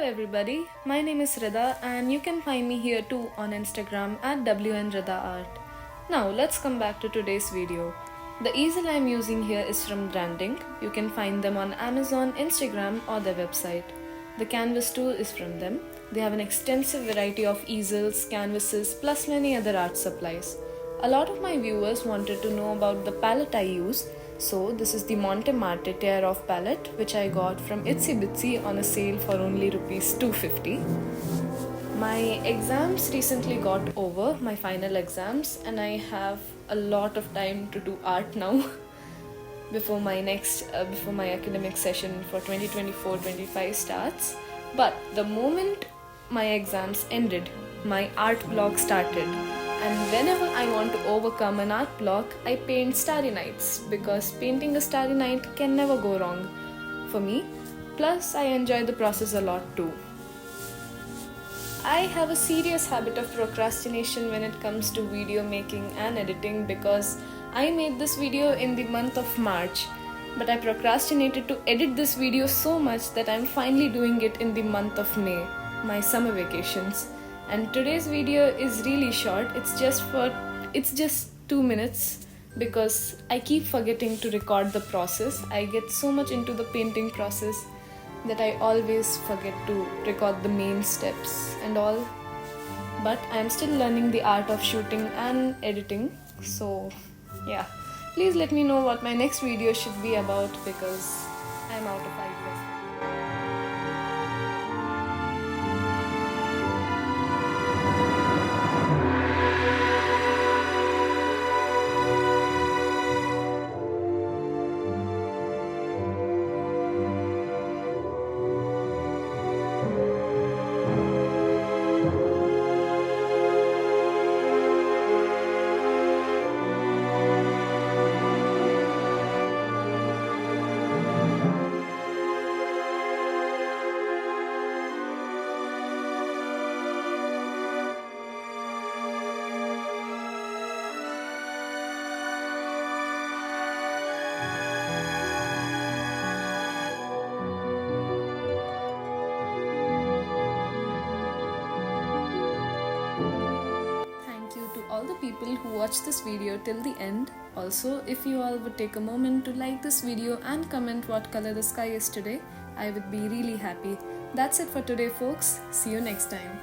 everybody, my name is Rida and you can find me here too on Instagram at WNRidaArt. Now let's come back to today's video. The easel I'm using here is from Branding. You can find them on Amazon, Instagram or their website. The canvas tool is from them. They have an extensive variety of easels, canvases plus many other art supplies. A lot of my viewers wanted to know about the palette I use. So this is the Monte Marte Tear Off palette which I got from Itsy Bitsy on a sale for only rupees 250. My exams recently got over, my final exams, and I have a lot of time to do art now before my academic session for 2024-25 starts. But the moment my exams ended, my art block started. And whenever I want to overcome an art block, I paint starry nights because painting a starry night can never go wrong for me. Plus, I enjoy the process a lot too. I have a serious habit of procrastination when it comes to video making and editing because I made this video in the month of March, but I procrastinated to edit this video so much that I'm finally doing it in the month of May, my summer vacations. And today's video is really short. It's just 2 minutes because I keep forgetting to record the process. I get so much into the painting process that I always forget to record the main steps and all. But I'm still learning the art of shooting and editing. So yeah, please let me know what my next video should be about because I'm out of ideas. All the people who watched this video till the end. Also, if you all would take a moment to like this video and comment what color the sky is today, I would be really happy. That's it for today, folks. See you next time.